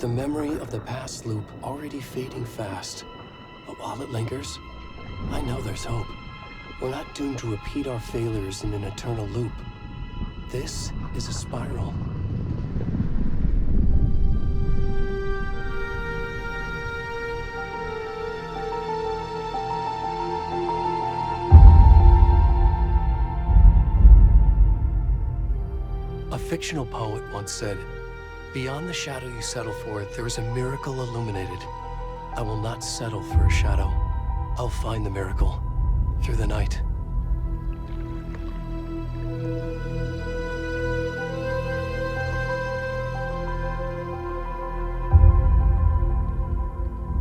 the memory of the past loop already fading fast. But while it lingers, I know there's hope. We're not doomed to repeat our failures in an eternal loop. This is a spiral. A fictional poet once said, "Beyond the shadow you settle for, there is a miracle illuminated. I will not settle for a shadow. I'll find the miracle through the night."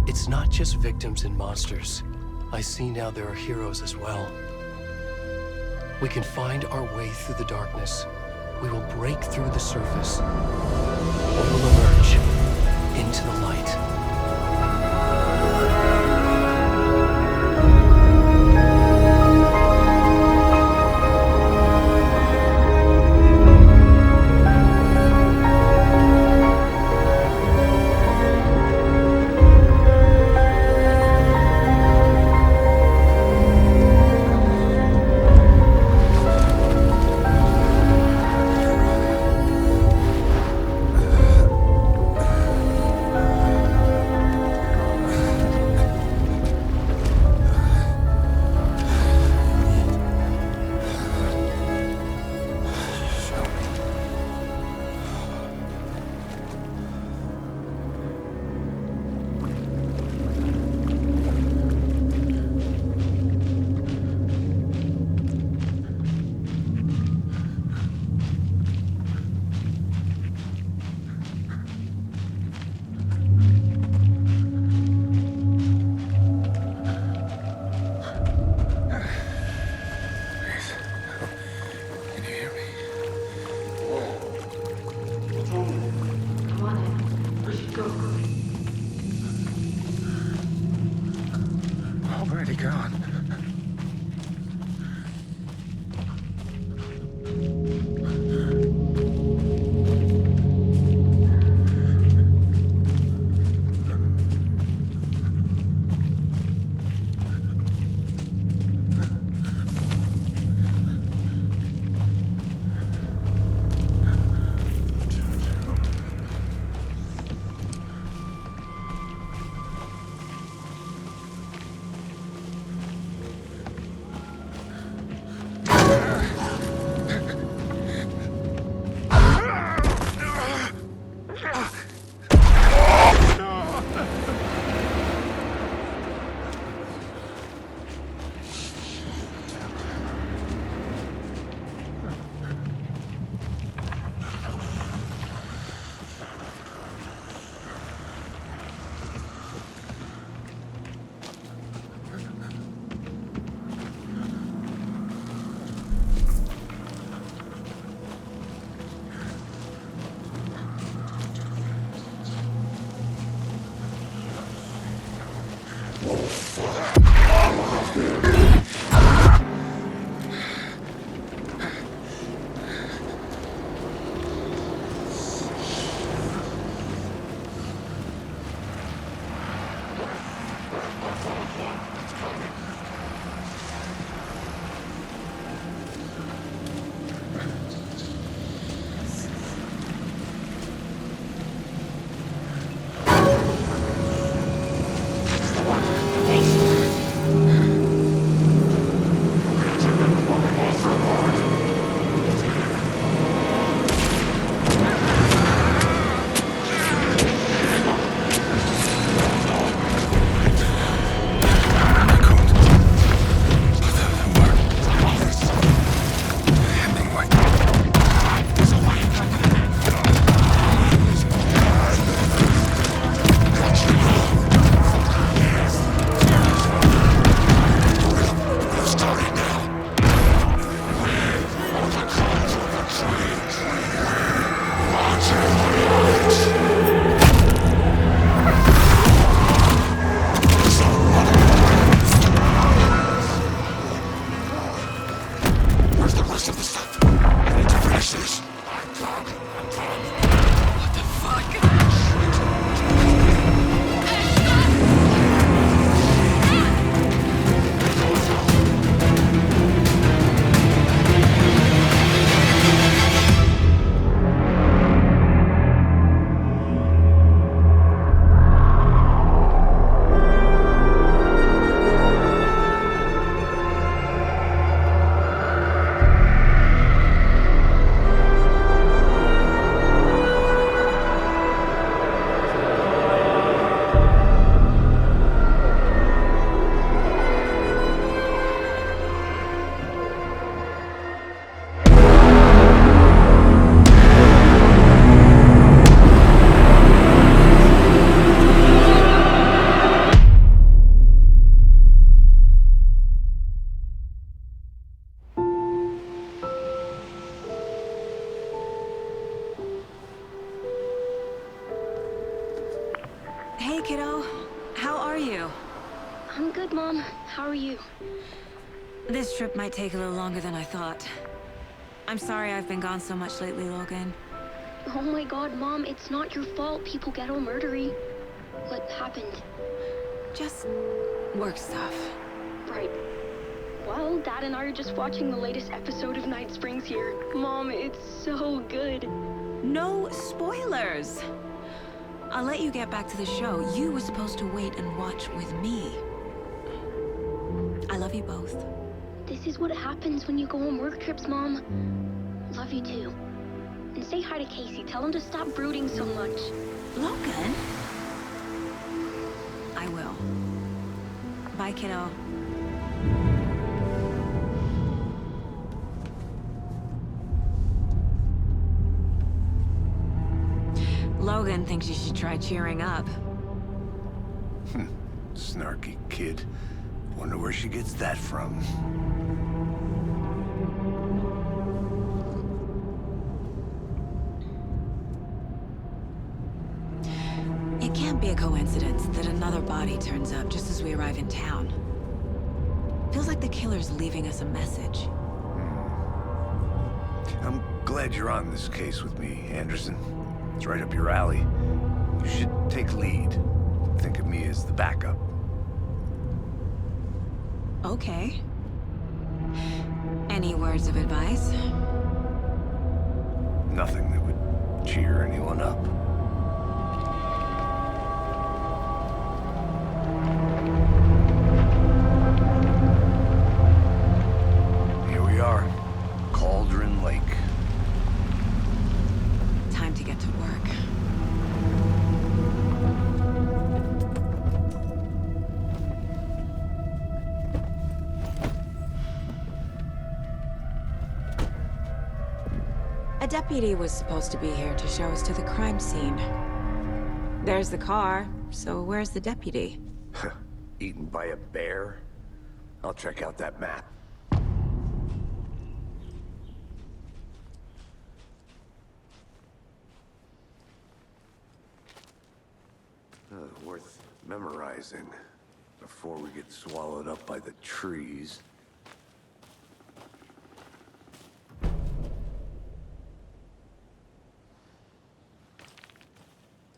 It's not just victims and monsters. I see now there are heroes as well. We can find our way through the darkness. We will break through the surface. We will emerge into the light. Already gone. Hey, kiddo. How are you? I'm good, Mom. How are you? This trip might take a little longer than I thought. I'm sorry I've been gone so much lately, Logan. Oh my god, Mom, it's not your fault people get all murdery. What happened? Just work stuff. Right. Well, Dad and I are just watching the latest episode of Night Springs here. Mom, it's so good. No spoilers! I'll let you get back to the show. You were supposed to wait and watch with me. I love you both. This is what happens when you go on work trips, Mom. Love you too. And say hi to Casey. Tell him to stop brooding so much. Logan? I will. Bye, kiddo. Logan thinks you should try cheering up. Snarky kid. Wonder where she gets that from. It can't be a coincidence that another body turns up just as we arrive in town. Feels like the killer's leaving us a message. I'm glad you're on this case with me, Anderson. It's right up your alley. You should take lead. Think of me as the backup. Okay. Any words of advice? Nothing that would cheer anyone up. Here we are. Cauldron Lake. Time to get to work. A deputy was supposed to be here to show us to the crime scene. There's the car, so where's the deputy? Eaten by a bear? I'll check out that map. Worth memorizing before we get swallowed up by the trees.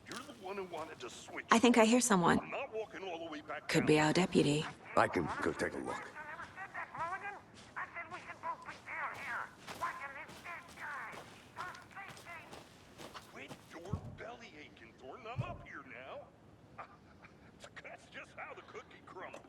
You're the one who wanted to switch. I think I hear someone. I'm not walking all the way back Could down. be our deputy. I can go take a look. Quit your belly aching, Thornton. I'm up here now. That's just how the cookie crumbles.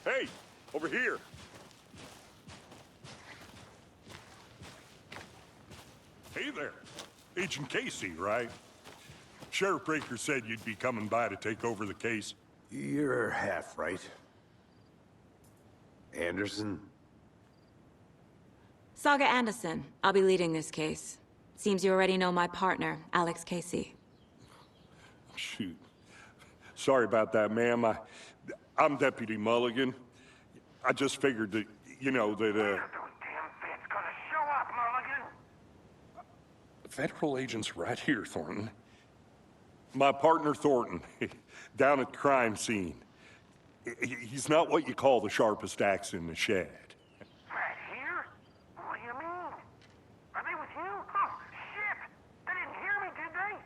Hey, over here. Hey there. Agent Casey, right? Sheriff Breaker said you'd be coming by to take over the case. You're half right. Anderson? Saga Anderson. I'll be leading this case. Seems you already know my partner, Alex Casey. Shoot. Sorry about that, ma'am. I'm Deputy Mulligan. I just figured that, you know, that, Those damn feds gonna show up, Mulligan. federal agent's right here, Thornton. My partner, Thornton, down at the crime scene. He's not what you call the sharpest axe in the shed. Right here? What do you mean? Are they with you? Oh, shit! They didn't hear me, did they?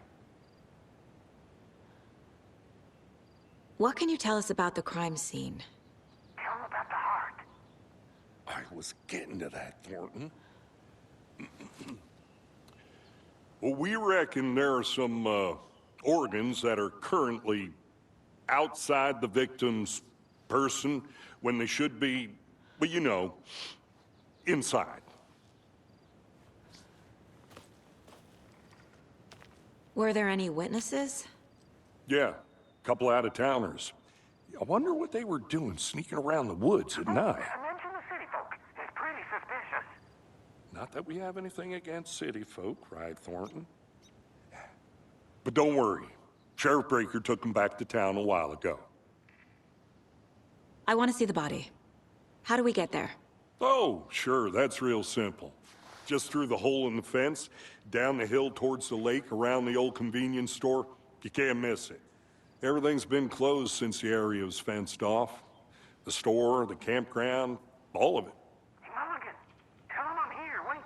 What can you tell us about the crime scene? Tell them about the heart. I was getting to that, Thornton. Well, we reckon there are some, organs that are currently outside the victim's person when they should be, well, you know, inside. Were there any witnesses? Yeah, a couple out-of-towners. I wonder what they were doing sneaking around the woods at night. Mention the city folk. It's pretty suspicious. Not that we have anything against city folk, right, Thornton? But don't worry. Sheriff Breaker took him back to town a while ago. I want to see the body. How do we get there? Oh, sure, that's real simple. Just through the hole in the fence, down the hill towards the lake, around the old convenience store. You can't miss it. Everything's been closed since the area was fenced off. The store, the campground, all of it. Hey, Mulligan, tell him I'm here, waiting.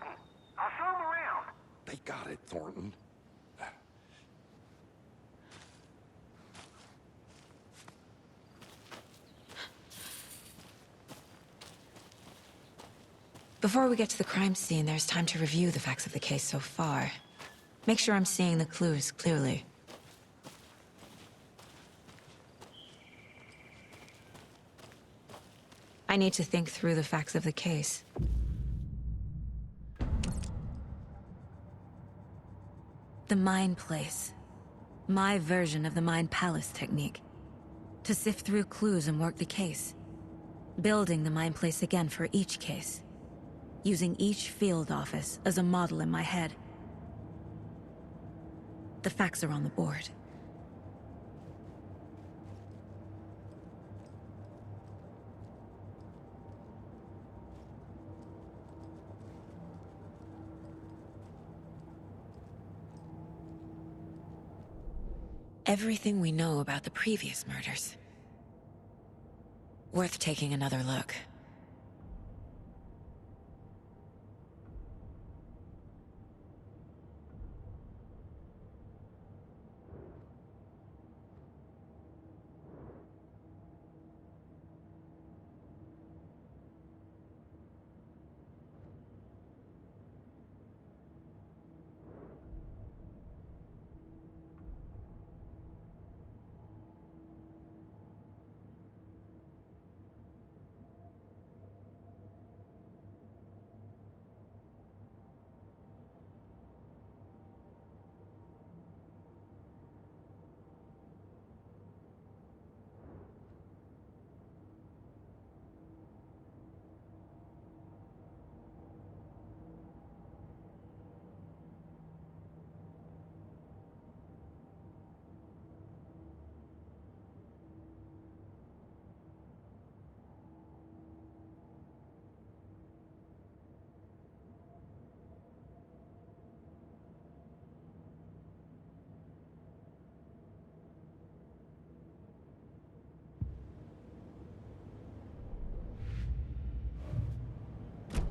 I'll show him around. They got it, Thornton. Before we get to the crime scene, there's time to review the facts of the case so far. Make sure I'm seeing the clues clearly. I need to think through the facts of the case. The Mind Place. My version of the Mind Palace technique. To sift through clues and work the case. Building the Mind Place again for each case. Using each field office as a model in my head. The facts are on the board. Everything we know about the previous murders. Worth taking another look.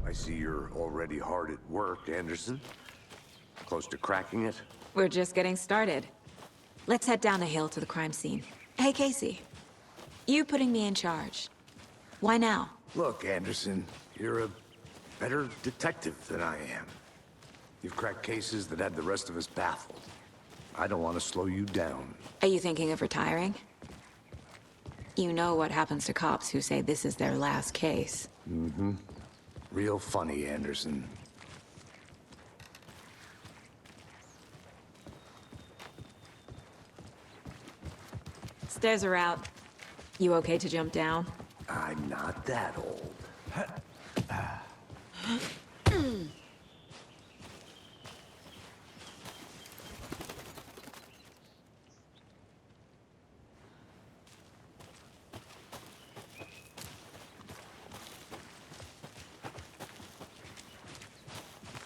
I see you're already hard at work, Anderson. Close to cracking it? We're just getting started. Let's head down the hill to the crime scene. Hey, Casey. You putting me in charge. Why now? Look, Anderson, you're a better detective than I am. You've cracked cases that had the rest of us baffled. I don't want to slow you down. Are you thinking of retiring? You know what happens to cops who say this is their last case. Mm-hmm. Real funny, Anderson. Stairs are out. You okay to jump down? I'm not that old.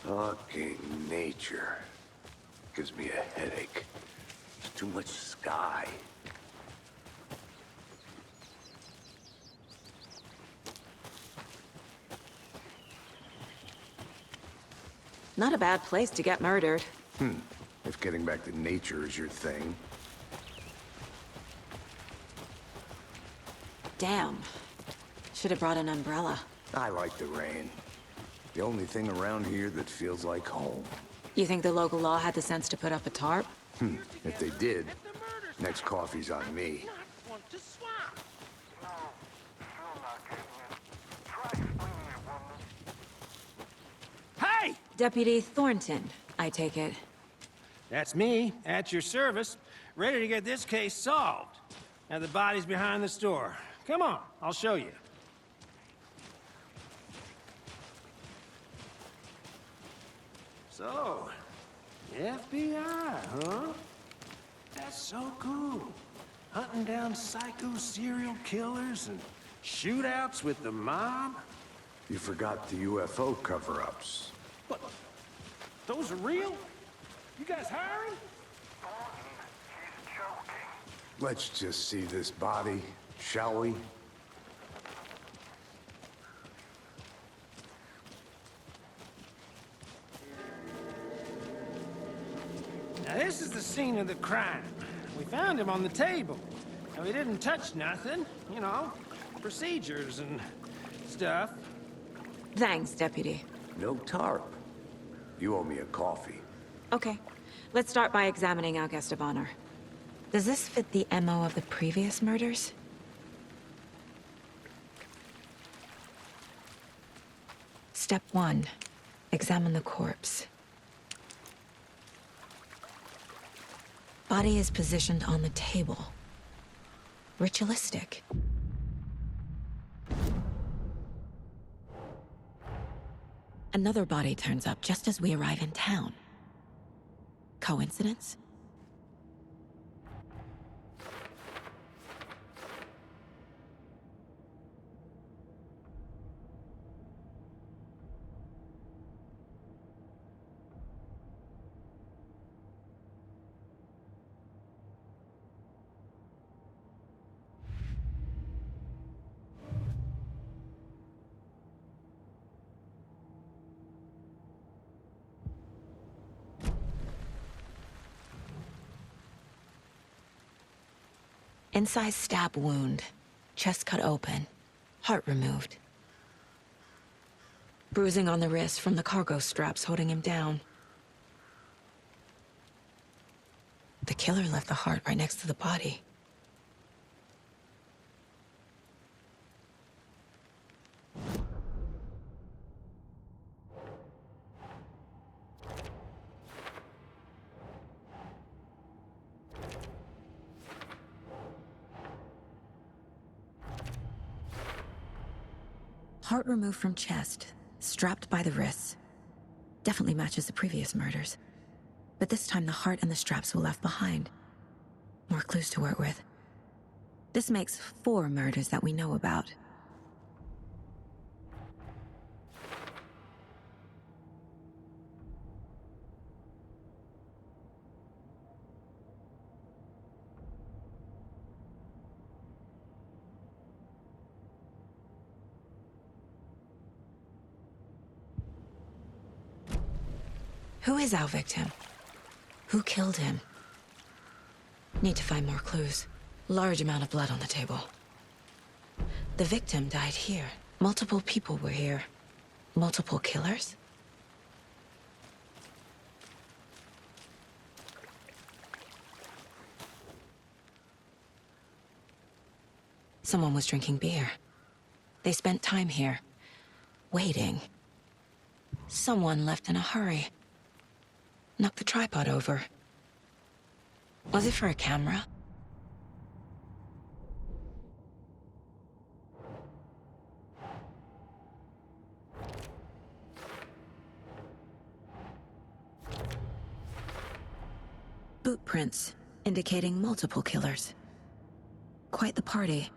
Fucking nature. Gives me a headache. There's too much sky. Not a bad place to get murdered. If getting back to nature is your thing. Damn. Should have brought an umbrella. I like the rain. The only thing around here that feels like home. You think the local law had the sense to put up a tarp? If they did, next coffee's on me. Want to swap? No, still not getting it. Try explaining it, woman. Hey! Deputy Thornton, I take it. That's me, at your service, ready to get this case solved. Now the body's behind the store. Come on, I'll show you. So, the FBI, huh? That's so cool. Hunting down psycho serial killers and shootouts with the mob. You forgot the UFO cover-ups. What? Those are real? You guys hiring? He's joking. Let's just see this body, shall we? Now this is the scene of the crime. We found him on the table. Now he didn't touch nothing, you know, procedures and stuff. Thanks, Deputy. No tarp. You owe me a coffee. Okay, let's start by examining our guest of honor. Does this fit the MO of the previous murders? Step 1. Examine the corpse. Body is positioned on the table. Ritualistic. Another body turns up just as we arrive in town. Coincidence? Incised stab wound. Chest cut open. Heart removed. Bruising on the wrist from the cargo straps holding him down. The killer left the heart right next to the body. Heart removed from chest, strapped by the wrists. Definitely matches the previous murders. But this time the heart and the straps were left behind. More clues to work with. This makes 4 murders that we know about. Who is our victim? Who killed him? Need to find more clues. Large amount of blood on the table. The victim died here. Multiple people were here. Multiple killers? Someone was drinking beer. They spent time here, waiting. Someone left in a hurry. Knocked the tripod over. Was it for a camera? Boot prints, indicating multiple killers. Quite the party.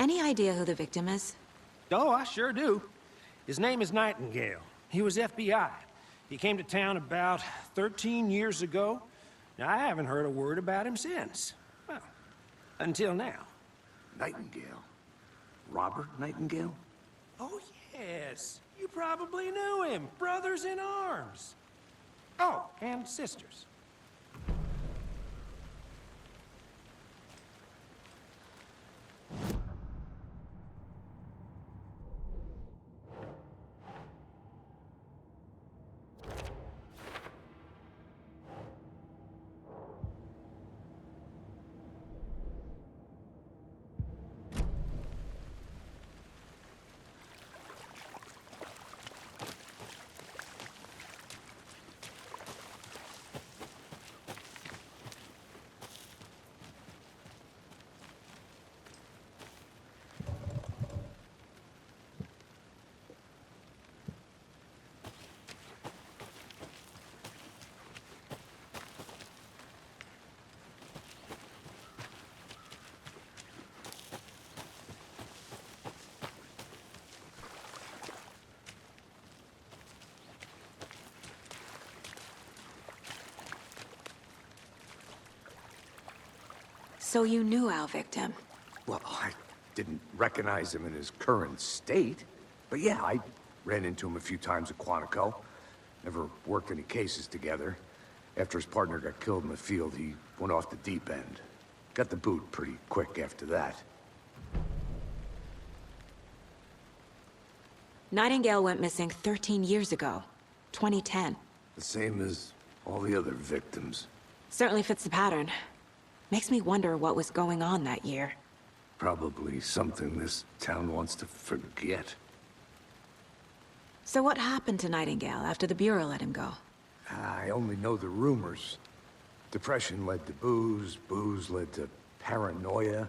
Any idea who the victim is? Oh, I sure do. His name is Nightingale. He was FBI. He came to town about 13 years ago. Now, I haven't heard a word about him since. Well, until now. Nightingale? Robert Nightingale? Oh, yes. You probably knew him. Brothers in arms. Oh, and sisters. So you knew our victim? Well, I didn't recognize him in his current state. But yeah, I ran into him a few times at Quantico. Never worked any cases together. After his partner got killed in the field, he went off the deep end. Got the boot pretty quick after that. Nightingale went missing 13 years ago. 2010. The same as all the other victims. Certainly fits the pattern. Makes me wonder what was going on that year. Probably something this town wants to forget. So what happened to Nightingale after the Bureau let him go? I only know the rumors. Depression led to booze, booze led to paranoia.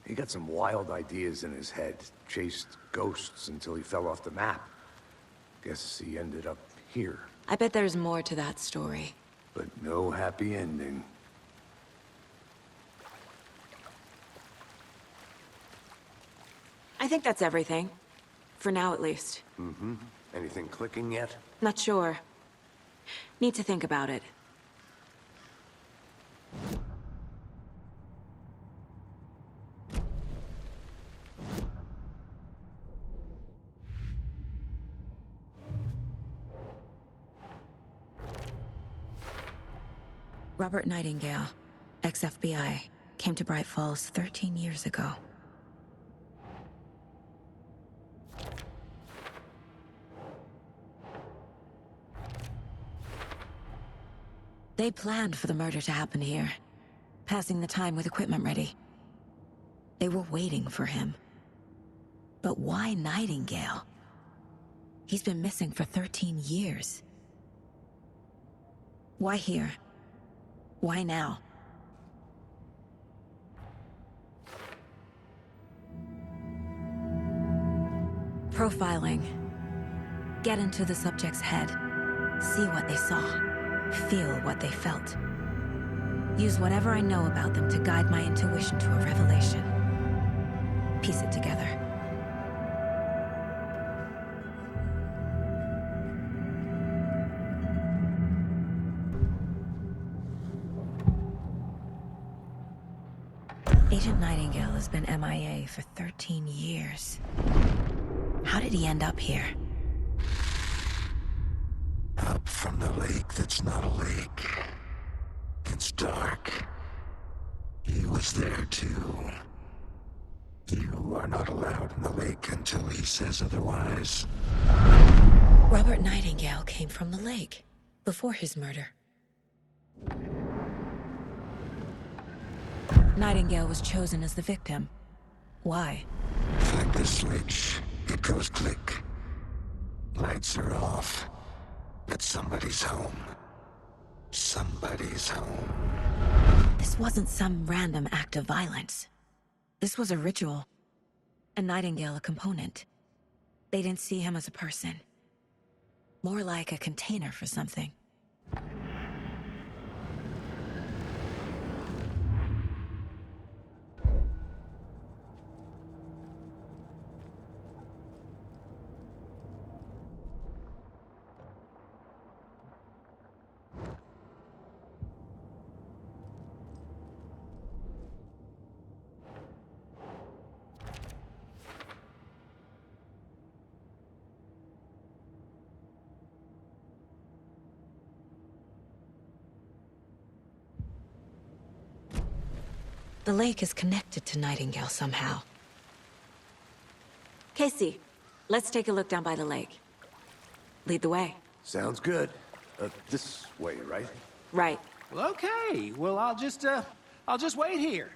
He got some wild ideas in his head, chased ghosts until he fell off the map. Guess he ended up here, I bet there's more to that story. but no happy ending. I think that's everything. For now, at least. Anything clicking yet? Not sure. Need to think about it. Robert Nightingale, ex-FBI, came to Bright Falls 13 years ago. They planned for the murder to happen here, passing the time with equipment ready. They were waiting for him. But why Nightingale? He's been missing for 13 years. Why here? Why now? Profiling. Get into the subject's head. See what they saw. Feel what they felt. Use whatever I know about them to guide my intuition to a revelation. Piece it together. Agent Nightingale has been MIA for 13 years. How did he end up here? Up from the lake that's not a lake. It's dark. He was there too. You are not allowed in the lake until he says otherwise. Robert Nightingale came from the lake, before his murder. Nightingale was chosen as the victim. Why? Flick the switch, it goes click. Lights are off. But somebody's home. Somebody's home. This wasn't some random act of violence. This was a ritual. And Nightingale a component. They didn't see him as a person. More like a container for something. The lake is connected to Nightingale somehow. Casey, let's take a look down by the lake. Lead the way. Sounds good. This way, right? Right. Well, okay. Well, I'll just wait here.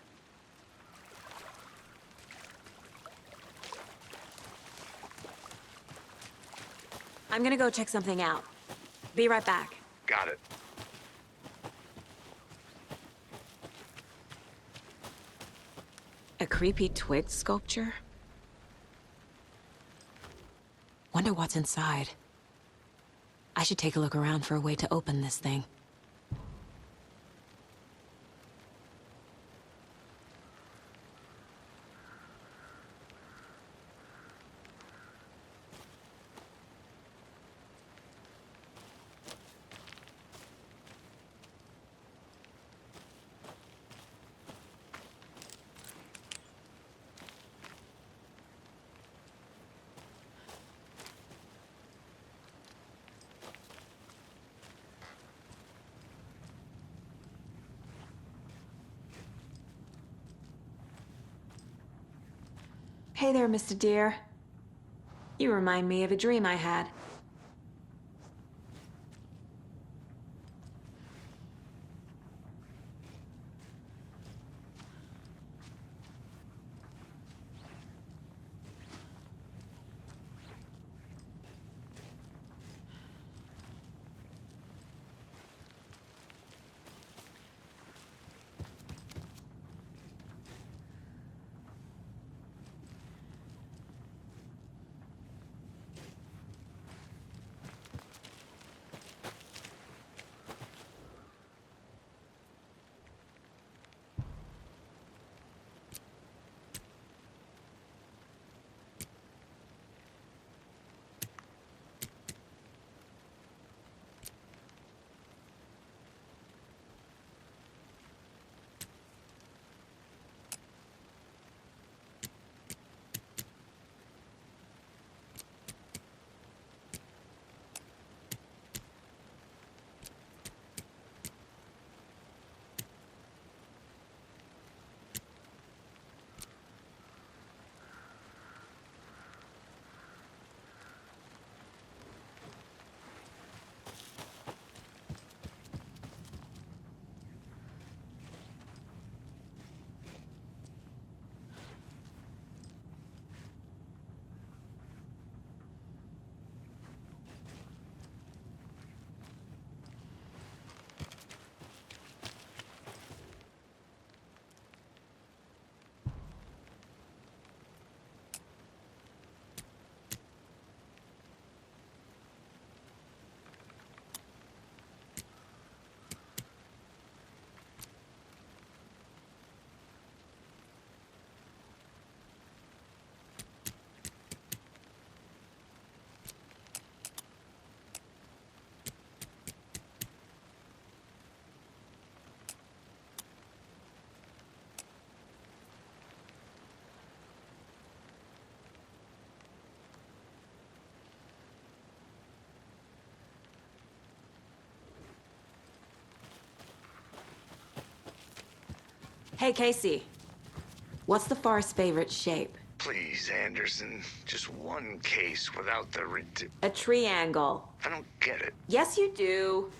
I'm gonna go check something out. Be right back. Got it. A creepy twig sculpture? Wonder what's inside. I should take a look around for a way to open this thing. Hey there, Mr. Deer. You remind me of a dream I had. Hey, Casey. What's the forest's favorite shape? Please, Anderson. Just one case without the A triangle. I don't get it. Yes, you do.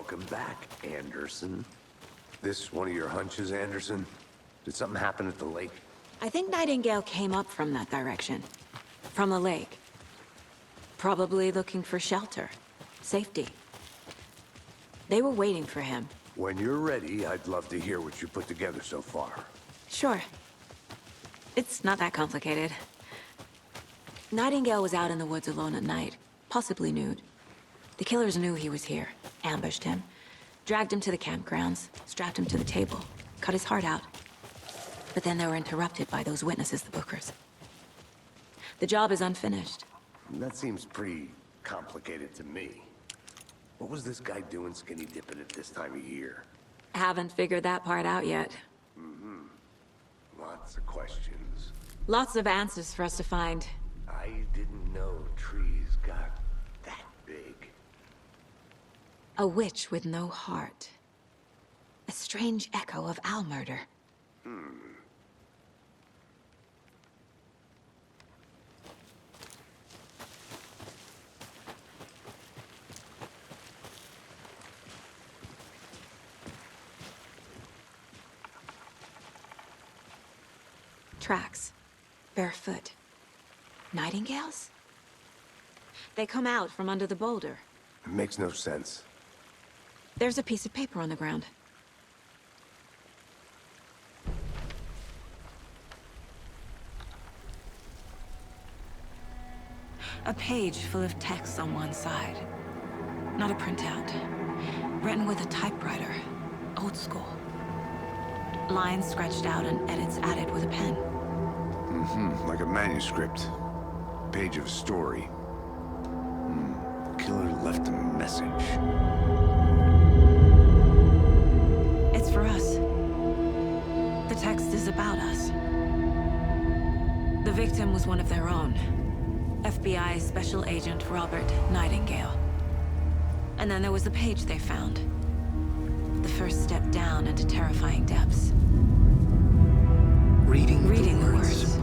Welcome back, Anderson. This one of your hunches, Anderson? Did something happen at the lake? I think Nightingale came up from that direction. From the lake. Probably looking for shelter. Safety. They were waiting for him. When you're ready, I'd love to hear what you put together so far. Sure. It's not that complicated. Nightingale was out in the woods alone at night, possibly nude. The killers knew he was here, ambushed him, dragged him to the campgrounds, strapped him to the table, cut his heart out. But then they were interrupted by those witnesses, the Bookers. The job is unfinished. That seems pretty complicated to me. What was this guy doing skinny dipping at this time of year? Haven't figured that part out yet. Lots of questions. Lots of answers for us to find. I didn't know trees got that big. A witch with no heart. A strange echo of owl murder. Tracks. Barefoot. Nightingales? They come out from under the boulder. It makes no sense. There's a piece of paper on the ground. A page full of text on one side. Not a printout. Written with a typewriter. Old school. Lines scratched out and edits added with a pen. Like a manuscript. Page of a story. Killer left a message. It's for us. The text is about us. The victim was one of their own. FBI Special Agent Robert Nightingale. And then there was the page they found. The first step down into terrifying depths. Reading the words.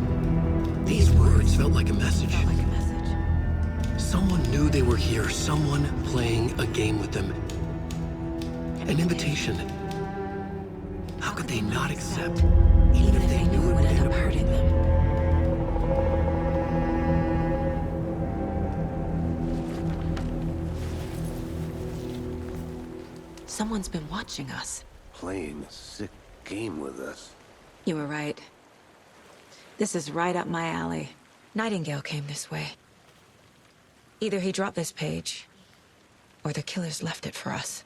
These words felt like a message. Felt like a message. Someone knew they were here, someone playing a game with them. An invitation. How could they not accept, even if they knew it would end up hurting them? Someone's been watching us. Playing a sick game with us. You were right. This is right up my alley. Nightingale came this way. Either he dropped this page, or the killers left it for us.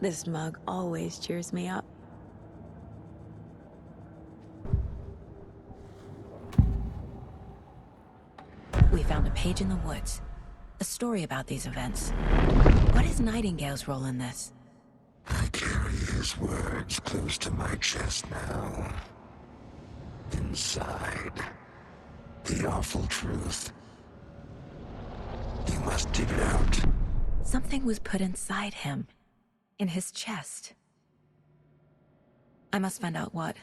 This mug always cheers me up. We found a page in the woods. A story about these events. What is Nightingale's role in this? I carry his words close to my chest now. Inside, the awful truth. You must dig it out. Something was put inside him. In his chest. I must find out what.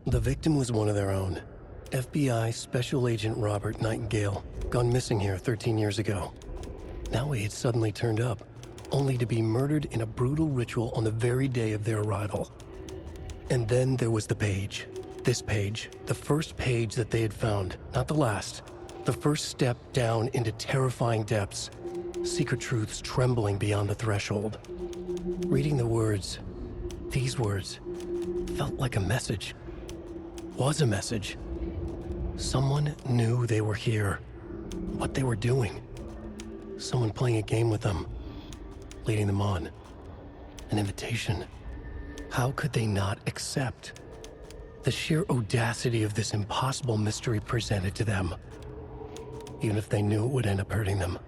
The victim was one of their own. FBI Special Agent Robert Nightingale, gone missing here 13 years ago. Now he had suddenly turned up, only to be murdered in a brutal ritual on the very day of their arrival. And then there was the page. This page, the first page that they had found, not the last. The first step down into terrifying depths, secret truths trembling beyond the threshold. Reading the words, these words, felt like a message. Was a message. Someone knew they were here, what they were doing. Someone playing a game with them, leading them on. An invitation. How could they not accept? The sheer audacity of this impossible mystery presented to them, even if they knew it would end up hurting them.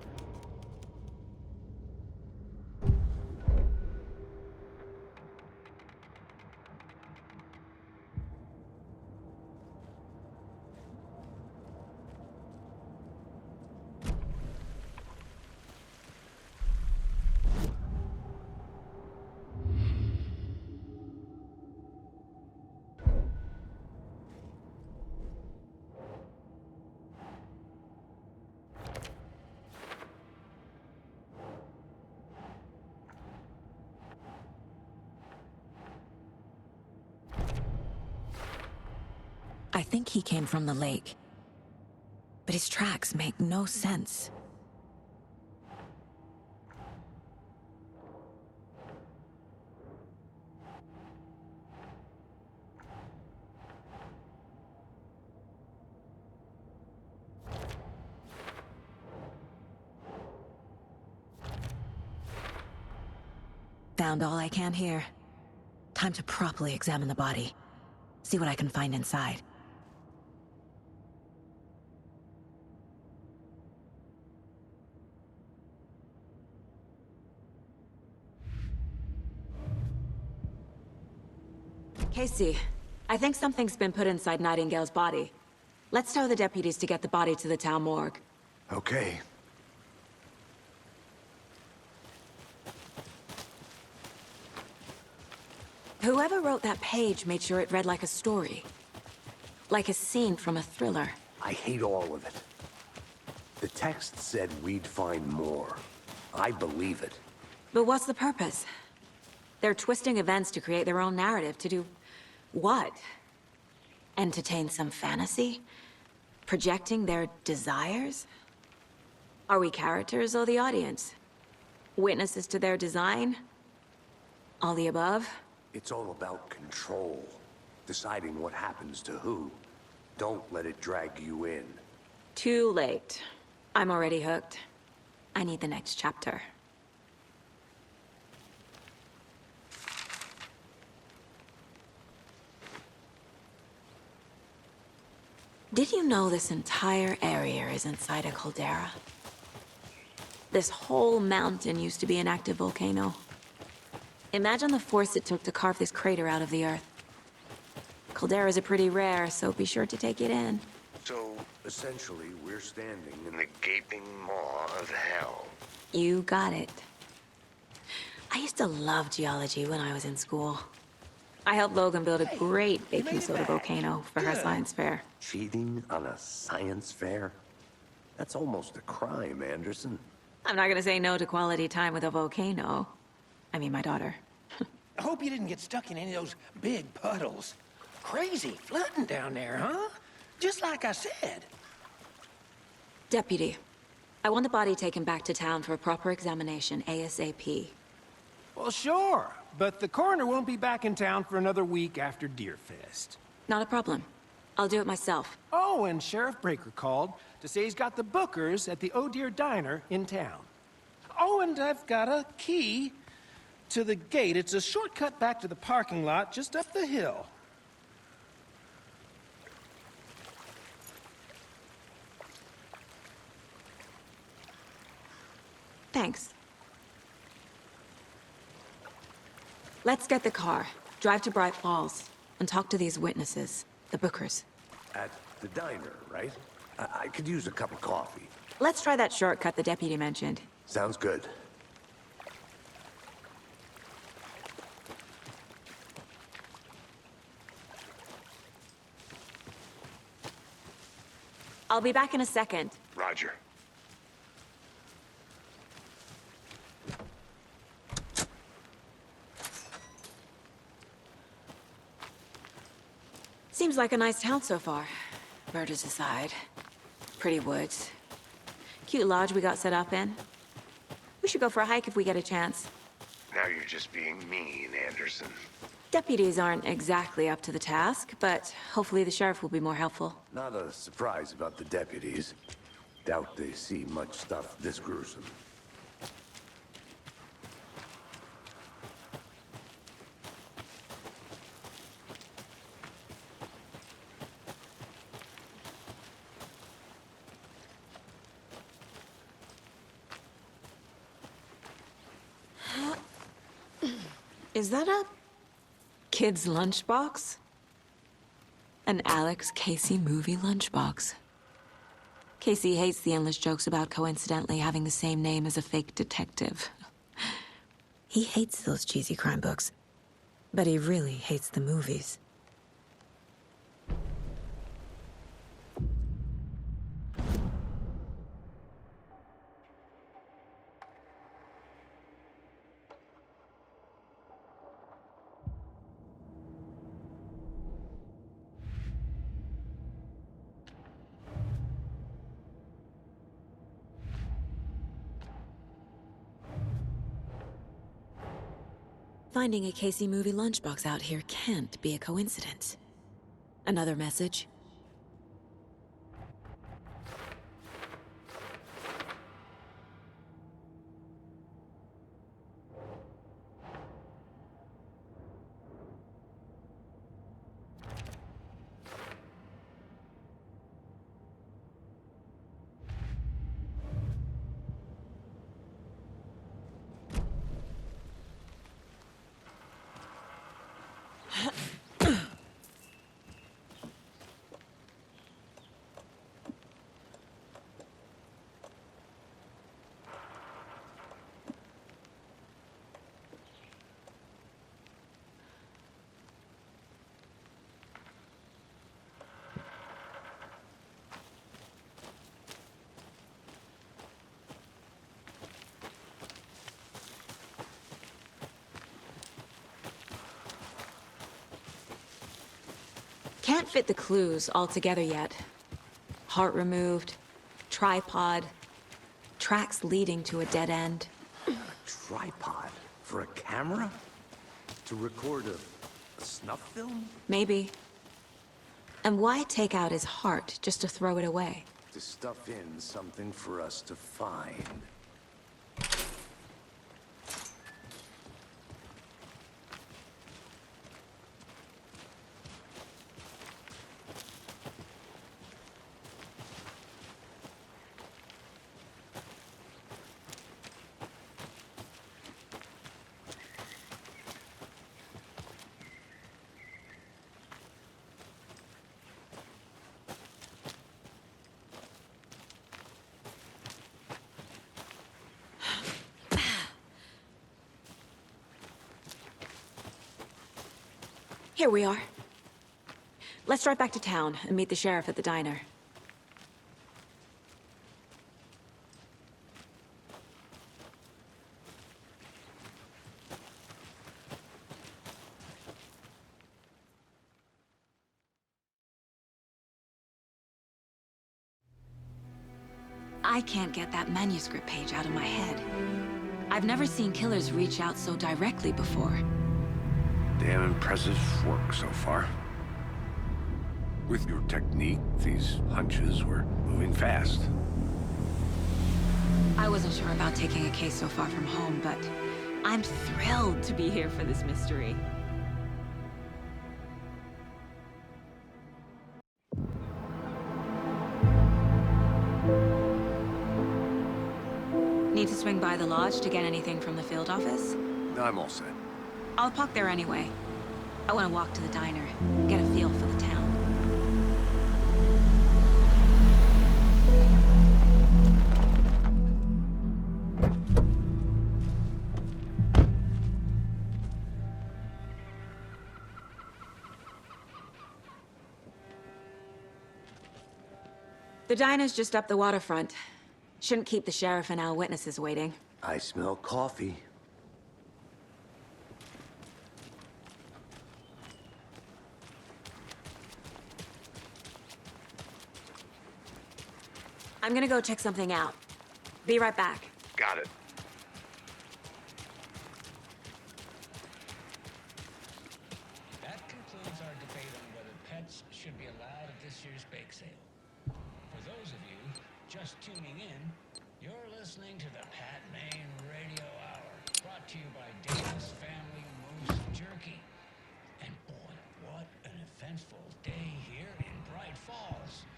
I think he came from the lake. But his tracks make no sense. Found all I can here. Time to properly examine the body. See what I can find inside. Casey, I think something's been put inside Nightingale's body. Let's tell the deputies to get the body to the town morgue. Okay. Whoever wrote that page made sure it read like a story. Like a scene from a thriller. I hate all of it. The text said we'd find more. I believe it. But what's the purpose? They're twisting events to create their own narrative, to do what? Entertain some fantasy? Projecting their desires? Are we characters or the audience? Witnesses to their design? All the above? It's all about control. Deciding what happens to who. Don't let it drag you in. Too late. I'm already hooked. I need the next chapter. Did you know this entire area is inside a caldera? This whole mountain used to be an active volcano. Imagine the force it took to carve this crater out of the earth. Calderas are pretty rare, so be sure to take it in. So, essentially, we're standing in the gaping maw of hell. You got it. I used to love geology when I was in school. I helped Logan build a great baking soda volcano for her science fair. Cheating on a science fair? That's almost a crime, Anderson. I'm not gonna say no to quality time with a volcano. I mean, my daughter. I hope you didn't get stuck in any of those big puddles. Crazy flooding down there, huh? Just like I said. Deputy, I want the body taken back to town for a proper examination ASAP. Well, sure, but the coroner won't be back in town for another week after Deerfest. Not a problem. I'll do it myself. Oh, and Sheriff Breaker called to say he's got the Bookers at the Oh Dear Diner in town. Oh, and I've got a key to the gate. It's a shortcut back to the parking lot just up the hill. Thanks. Let's get the car, drive to Bright Falls, and talk to these witnesses, the Bookers. At the diner, right? I could use a cup of coffee. Let's try that shortcut the deputy mentioned. Sounds good. I'll be back in a second. Roger. Seems like a nice town so far. Murders aside. Pretty woods. Cute lodge we got set up in. We should go for a hike if we get a chance. Now you're just being mean, Anderson. Deputies aren't exactly up to the task, but hopefully the sheriff will be more helpful. Not a surprise about the deputies. Doubt they see much stuff this gruesome. Is that a kid's lunchbox? An Alex Casey movie lunchbox. Casey hates the endless jokes about coincidentally having the same name as a fake detective. He hates those cheesy crime books, but he really hates the movies. Finding a Casey movie lunchbox out here can't be a coincidence. Another message? Can't fit the clues all together yet. Heart removed, tripod, tracks leading to a dead end. Tripod? For a camera? To record a snuff film? Maybe. And why take out his heart just to throw it away? To stuff in something for us to find. Here we are. Let's drive back to town and meet the sheriff at the diner. I can't get that manuscript page out of my head. I've never seen killers reach out so directly before. Damn impressive work so far. With your technique, these hunches were moving fast. I wasn't sure about taking a case so far from home, but I'm thrilled to be here for this mystery. Need to swing by the lodge to get anything from the field office? I'm all set. I'll park there anyway. I want to walk to the diner, get a feel for the town. The diner's just up the waterfront. Shouldn't keep the sheriff and our witnesses waiting. I smell coffee. I'm gonna go check something out. Be right back. Got it. That concludes our debate on whether pets should be allowed at this year's bake sale. For those of you just tuning in, you're listening to the Pat Maine Radio Hour, brought to you by Davis Family Moose Jerky. And boy, what an eventful day here in Bright Falls.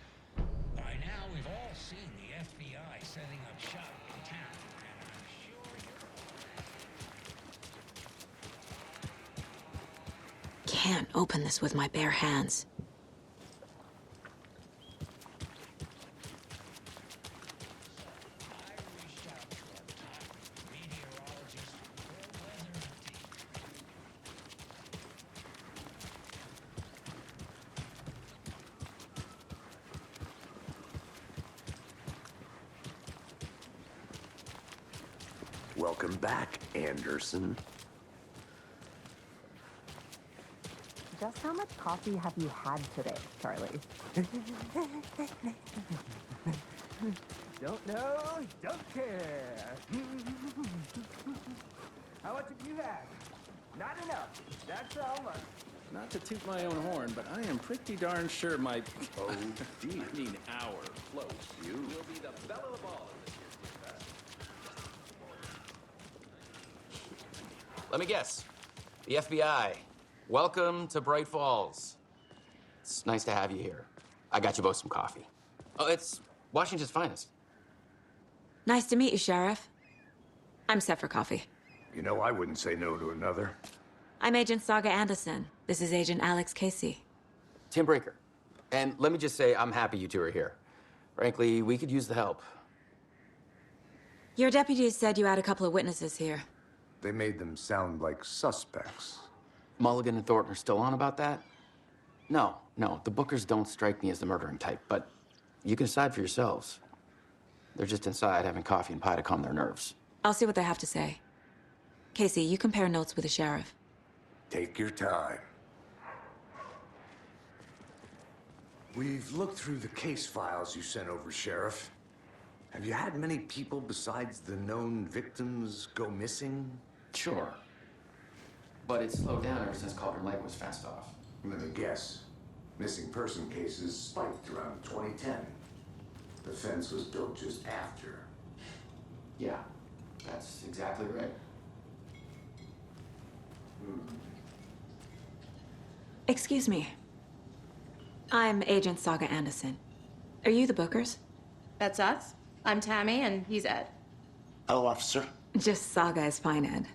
By now, we've all seen the FBI setting up shop in town, and I'm sure you're... Can't open this with my bare hands. I reached out to our top meteorologist for a weather update. Welcome back, Anderson. Just how much coffee have you had today, Charlie? Don't know, don't care. How much have you had? Not enough. That's all much. Not to toot my own horn, but I am pretty darn sure my... Oh, dear. I mean, our float. You will be the belle of the ball in this year's Big Fest. Let me guess. The FBI. Welcome to Bright Falls. It's nice to have you here. I got you both some coffee. Oh, it's Washington's finest. Nice to meet you, Sheriff. I'm set for coffee. You know, I wouldn't say no to another. I'm Agent Saga Anderson. This is Agent Alex Casey. Tim Brinker. And let me just say, I'm happy you two are here. Frankly, we could use the help. Your deputies said you had a couple of witnesses here. They made them sound like suspects. Mulligan and Thornton are still on about that? No, the Bookers don't strike me as the murdering type, but you can decide for yourselves. They're just inside having coffee and pie to calm their nerves. I'll see what they have to say. Casey, you compare notes with the sheriff. Take your time. We've looked through the case files you sent over, Sheriff. Have you had many people besides the known victims go missing? Sure. But it's slowed down ever since Cauldron Lake was fenced off. Let me guess. Missing person cases spiked around 2010. The fence was built just after. Yeah, that's exactly right. Excuse me. I'm Agent Saga Anderson. Are you the Bookers? That's us. I'm Tammy, and he's Ed. Hello, officer. Just Saga is fine, Ed.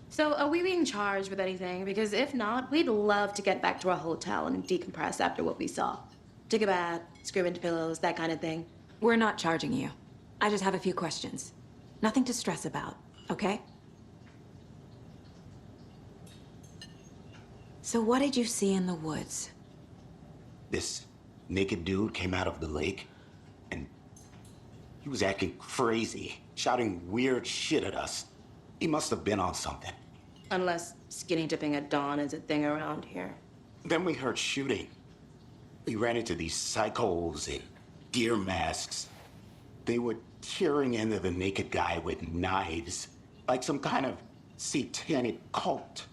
So, are we being charged with anything? Because if not, we'd love to get back to our hotel and decompress after what we saw. Take a bath, scream into pillows, that kind of thing. We're not charging you. I just have a few questions. Nothing to stress about, okay? So what did you see in the woods? This naked dude came out of the lake, and he was acting crazy, shouting weird shit at us. He must have been on something. Unless skinny dipping at dawn is a thing around here. Then we heard shooting. We ran into these psychos in deer masks. They were tearing into the naked guy with knives, like some kind of satanic cult.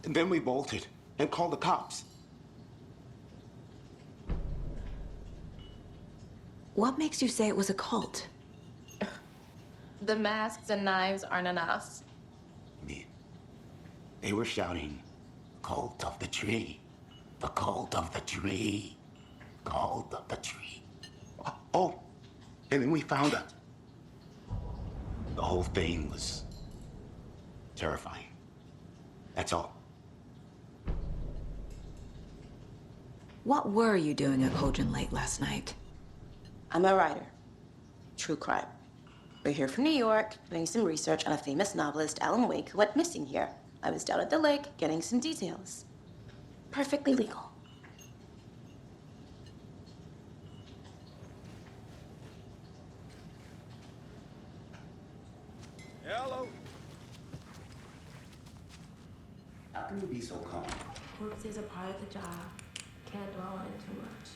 And then we bolted and called the cops. What makes you say it was a cult? The masks and knives aren't enough. They were shouting, "Cult of the tree, the cult of the tree, cult of the tree." Oh, and then we found her. The whole thing was terrifying. That's all. What were you doing at Cauldron Lake last night? I'm a writer. True crime. We're here from New York, doing some research on a famous novelist, Alan Wake, who went missing here. I was down at the lake, getting some details. Perfectly legal. Hello. How can you be so calm? Corpse is a part of the job. Can't dwell on it too much.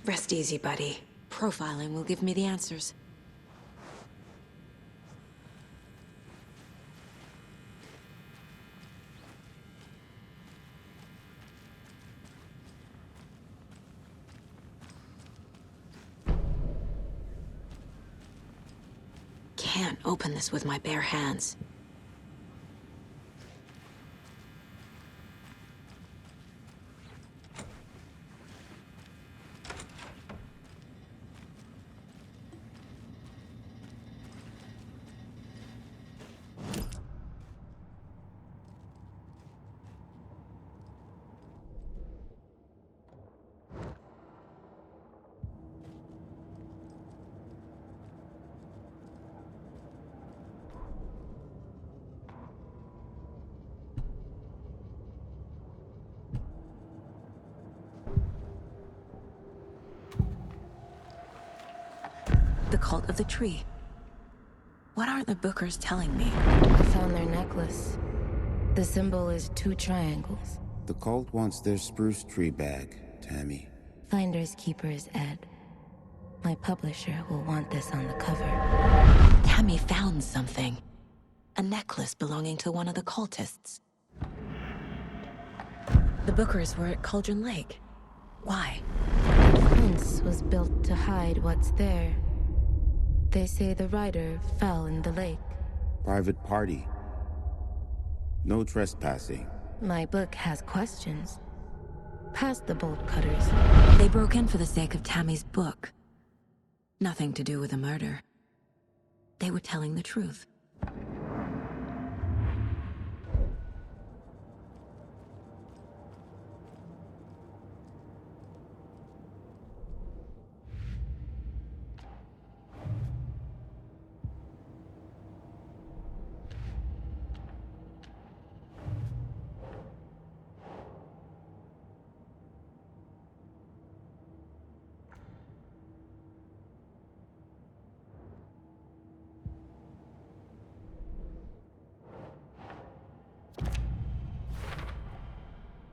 Rest easy, buddy. Profiling will give me the answers. Can't open this with my bare hands. The cult of the tree. What are the Bookers telling me? I found their necklace. The symbol is 2 triangles. The cult wants their spruce tree bag, Tammy. Finders keepers, Ed. My publisher will want this on the cover. Tammy found something. A necklace belonging to one of the cultists. The Bookers were at Cauldron Lake. Why? The fence was built to hide what's there. They say the rider fell in the lake. Private party. No trespassing. My book has questions. Past the bolt cutters. They broke in for the sake of Tammy's book. Nothing to do with the murder. They were telling the truth.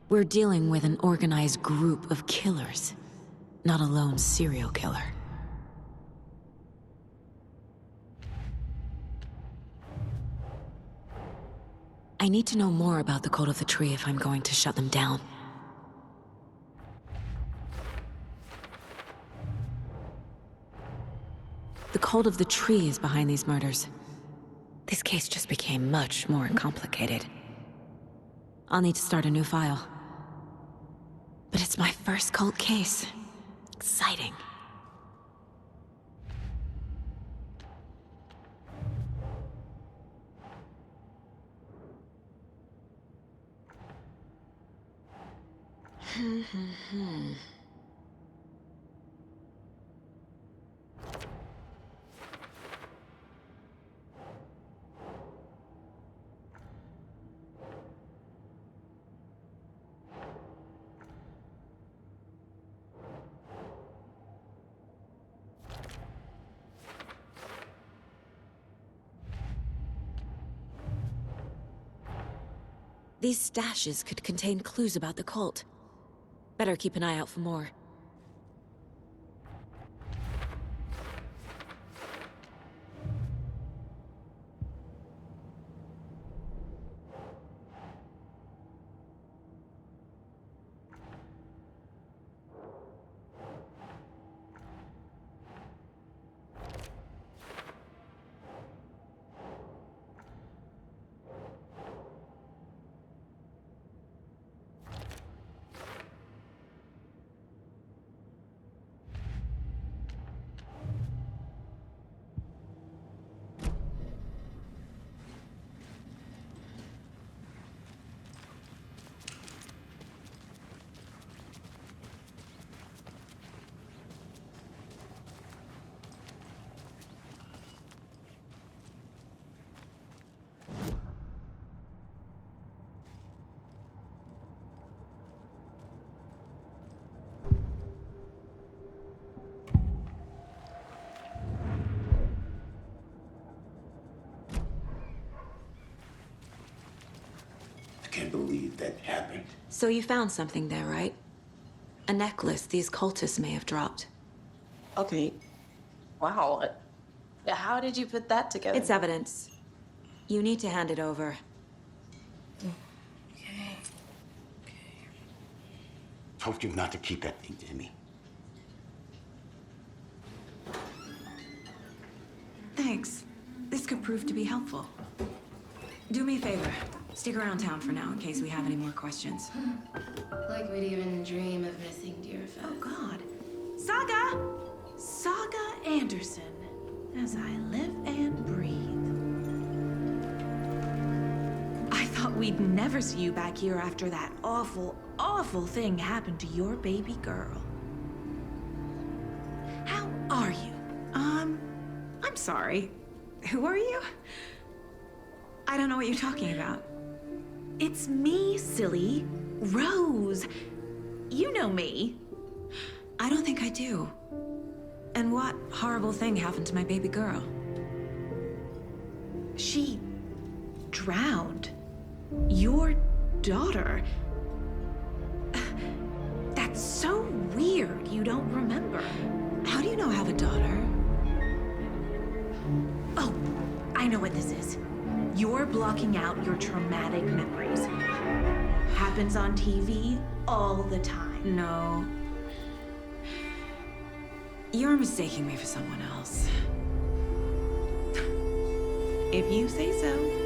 We're dealing with an organized group of killers, not a lone serial killer. I need to know more about the Code of the Tree if I'm going to shut them down. The Code of the Tree is behind these murders. This case just became much more complicated. I'll need to start a new file. But it's my first cult case. Exciting. These stashes could contain clues about the cult. Better keep an eye out for more. I can't believe that happened. So you found something there, right? A necklace these cultists may have dropped. Okay. Wow. How did you put that together? It's evidence. You need to hand it over. Okay. Told you not to keep that thing to me. Thanks. This could prove to be helpful. Do me a favor. Stick around town for now in case we have any more questions. Like we'd even dream of missing dear friends. Oh, God. Saga! Saga Anderson. As I live and breathe. I thought we'd never see you back here after that awful, awful thing happened to your baby girl. How are you? I'm sorry. Who are you? I don't know what you're talking about. It's me, silly. Rose. You know me. I don't think I do. And what horrible thing happened to my baby girl? She drowned. Your daughter. That's so weird you don't remember. How do you know I have a daughter? Oh, I know what this is. You're blocking out your traumatic memories. Happens on TV all the time. No. You're mistaking me for someone else. If you say so.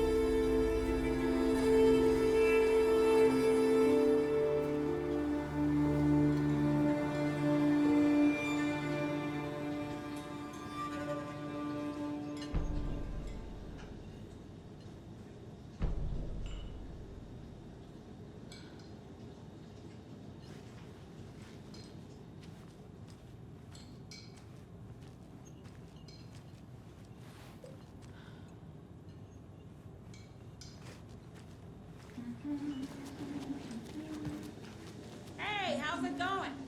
Hey, how's it going?